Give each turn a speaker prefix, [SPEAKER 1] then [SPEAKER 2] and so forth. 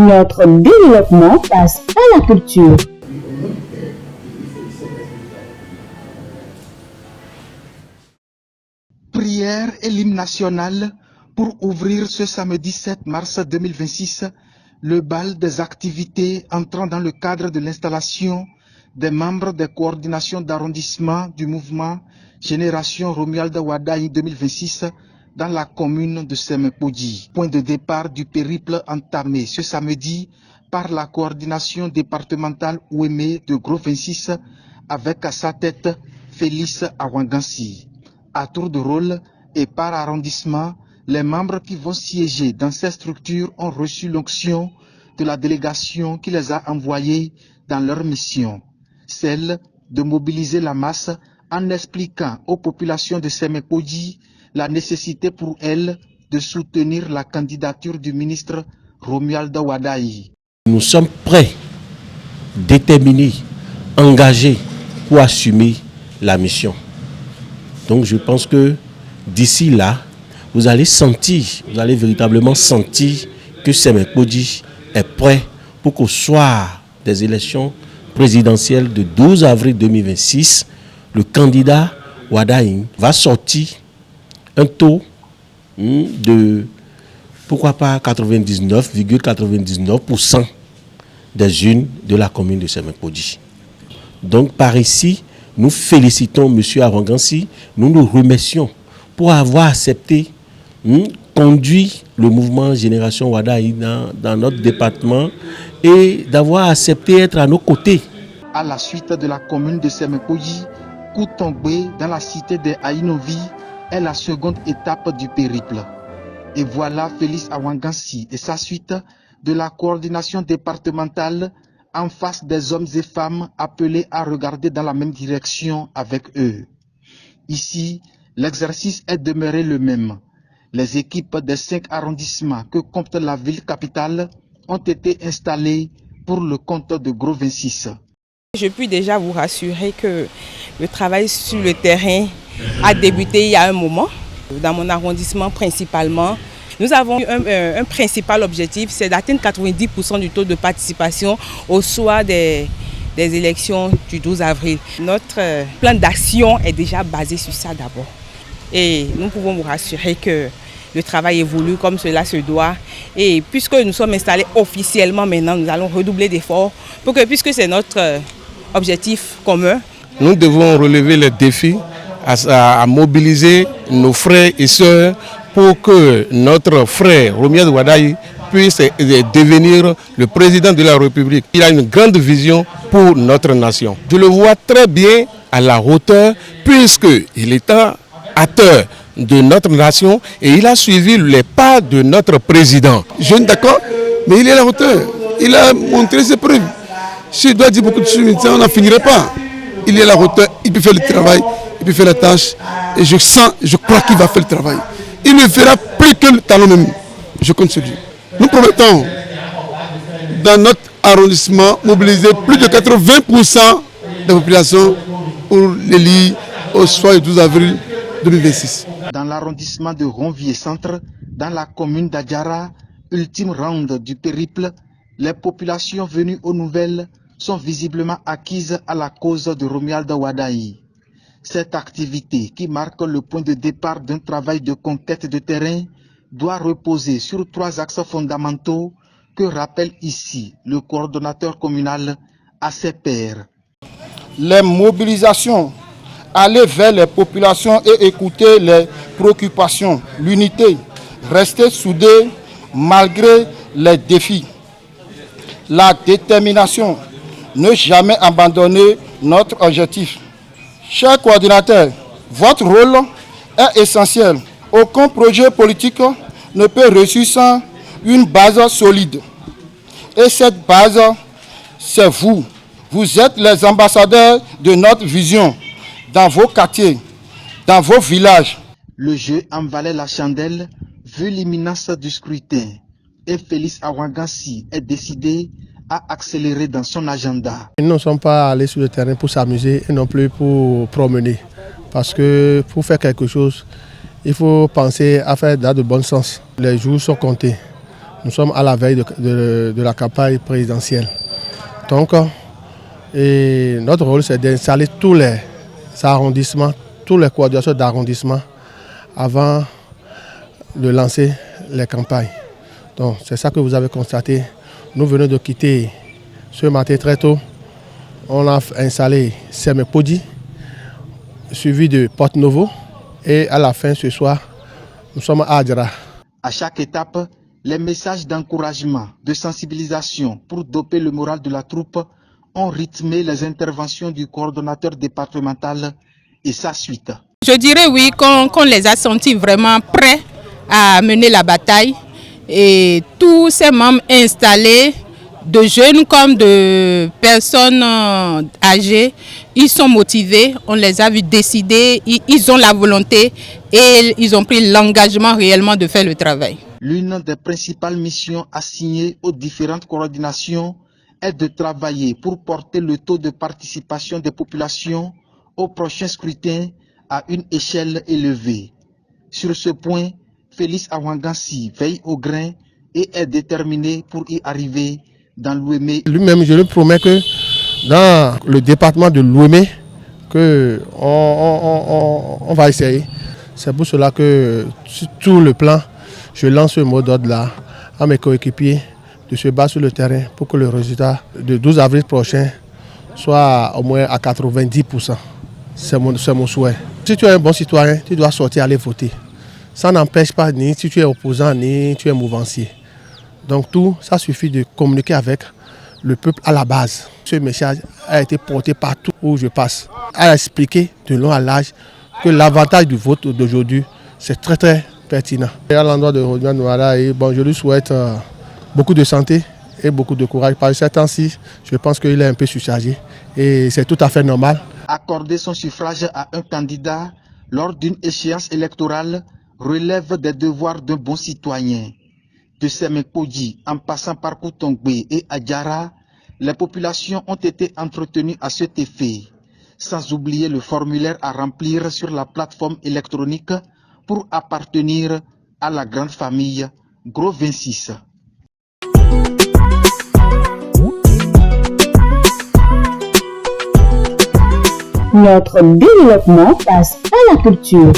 [SPEAKER 1] Notre développement passe à la culture.
[SPEAKER 2] Prière et l'hymne national pour ouvrir ce samedi 7 mars 2026 le bal des activités entrant dans le cadre de l'installation des membres des coordinations d'arrondissement du mouvement Génération Romuald Wadayi 2026 dans la commune de Semepodji. Point de départ du périple entamé ce samedi par la coordination départementale Ouémé de Gros 26 avec à sa tête Félix Awangansi. À tour de rôle et par arrondissement, les membres qui vont siéger dans ces structures ont reçu l'onction de la délégation qui les a envoyés dans leur mission, celle de mobiliser la masse en expliquant aux populations de Semepodji la nécessité pour elles de soutenir la candidature du ministre Romuald Wadayi.
[SPEAKER 3] Nous sommes prêts, déterminés, engagés pour assumer la mission. Donc je pense que d'ici là, vous allez véritablement sentir que Semepodji est prêt pour qu'au soir des élections présidentielles de 12 avril 2026, le candidat Wadayi va sortir un taux de, pourquoi pas 99,99% des urnes de la commune de Semepodji. Donc par ici, nous félicitons M. Awangansi, nous nous remercions pour avoir accepté, conduire le mouvement Génération Wadayi dans notre département et d'avoir accepté être à nos côtés.
[SPEAKER 2] À la suite de la commune de Semepodji, Koutongbe dans la cité de Aïnovi est la seconde étape du périple. Et voilà Félix Awangansi et sa suite de la coordination départementale en face des hommes et femmes appelés à regarder dans la même direction avec eux. Ici, l'exercice est demeuré le même. Les équipes des 5 arrondissements que compte la ville capitale ont été installées pour le compte de Gros 26.
[SPEAKER 4] Je puis déjà vous rassurer que le travail sur le terrain a débuté il y a un moment. Dans mon arrondissement principalement, nous avons un principal objectif, c'est d'atteindre 90% du taux de participation au soir des élections du 12 avril. Notre plan d'action est déjà basé sur ça d'abord. Et nous pouvons vous rassurer que le travail évolue comme cela se doit. Et puisque nous sommes installés officiellement maintenant, nous allons redoubler d'efforts pour que, puisque c'est notre objectif commun,
[SPEAKER 5] nous devons relever les défis à mobiliser nos frères et sœurs pour que notre frère Romuald Wadayi puisse devenir le président de la République. Il a une grande vision pour notre nation. Je le vois très bien à la hauteur puisqu'il est acteur de notre nation et il a suivi les pas de notre président. Jeune d'accord, mais il est à la hauteur. Il a montré ses preuves. Si je dois dire beaucoup de choses, on n'en finirait pas. Il est à la hauteur, il peut faire le travail, il peut faire la tâche. Et je crois qu'il va faire le travail. Il ne fera plus que le talon même. Je compte sur lui. Nous promettons, dans notre arrondissement, mobiliser plus de 80% de la population pour l'élire au soir du 12 avril 2026.
[SPEAKER 2] Dans l'arrondissement de Ronvier Centre, dans la commune d'Adjara, ultime round du périple, les populations venues aux nouvelles sont visiblement acquises à la cause de Romuald Wadayi. Cette activité, qui marque le point de départ d'un travail de conquête de terrain, doit reposer sur 3 axes fondamentaux que rappelle ici le coordonnateur communal à ses pairs.
[SPEAKER 6] Les mobilisations, aller vers les populations et écouter les préoccupations, l'unité, rester soudés malgré les défis, la détermination, ne jamais abandonner notre objectif. Chers coordinateurs, votre rôle est essentiel. Aucun projet politique ne peut réussir sans une base solide. Et cette base, c'est vous. Vous êtes les ambassadeurs de notre vision dans vos quartiers, dans vos villages.
[SPEAKER 2] Le jeu en valait la chandelle vu l'imminence du scrutin. Et Félix Awangansi est décidé à accélérer dans son agenda.
[SPEAKER 7] Nous ne sommes pas allés sur le terrain pour s'amuser et non plus pour promener. Parce que pour faire quelque chose, il faut penser à faire dans de bon sens. Les jours sont comptés. Nous sommes à la veille de la campagne présidentielle. Donc, notre rôle, c'est d'installer tous les arrondissements, tous les coordinateurs d'arrondissement avant de lancer les campagnes. Donc, c'est ça que vous avez constaté. Nous venons de quitter ce matin très tôt. On a installé Semepodi, suivi de Porte Novo. Et à la fin, ce soir, nous sommes à Adjara.
[SPEAKER 2] À chaque étape, les messages d'encouragement, de sensibilisation pour doper le moral de la troupe ont rythmé les interventions du coordonnateur départemental et sa suite.
[SPEAKER 8] Je dirais oui qu'on les a sentis vraiment prêts à mener la bataille et tous ces membres installés, de jeunes comme de personnes âgées, ils sont motivés, on les a vus décider, ils ont la volonté et ils ont pris l'engagement réellement de faire le travail.
[SPEAKER 2] L'une des principales missions assignées aux différentes coordinations est de travailler pour porter le taux de participation des populations au prochain scrutin à une échelle élevée. Sur ce point, Félix Awangansi veille au grain et est déterminé pour y arriver dans l'Ouémé.
[SPEAKER 7] Lui-même, je lui promets que dans le département de l'Ouémé, on va essayer. C'est pour cela que sur tout le plan, je lance ce mot d'ordre-là à mes coéquipiers de se battre sur le terrain pour que le résultat de 12 avril prochain soit au moins à 90%. C'est mon souhait. Si tu es un bon citoyen, tu dois sortir aller voter. Ça n'empêche pas ni si tu es opposant, ni tu es mouvancier. Donc tout, ça suffit de communiquer avec le peuple à la base. Ce message a été porté partout où je passe. A expliqué de long à large que l'avantage du vote d'aujourd'hui, c'est très très pertinent. Et à l'endroit de Rodiman Nouara, je lui souhaite beaucoup de santé et beaucoup de courage. Par ce temps-ci, je pense qu'il est un peu surchargé et c'est tout à fait normal.
[SPEAKER 2] Accorder son suffrage à un candidat lors d'une échéance électorale relève des devoirs d'un bon citoyen. De Semepodi en passant par Koutongbe et Adjara, les populations ont été entretenues à cet effet, sans oublier le formulaire à remplir sur la plateforme électronique pour appartenir à la grande famille Gros 26.
[SPEAKER 1] Notre développement passe à la culture.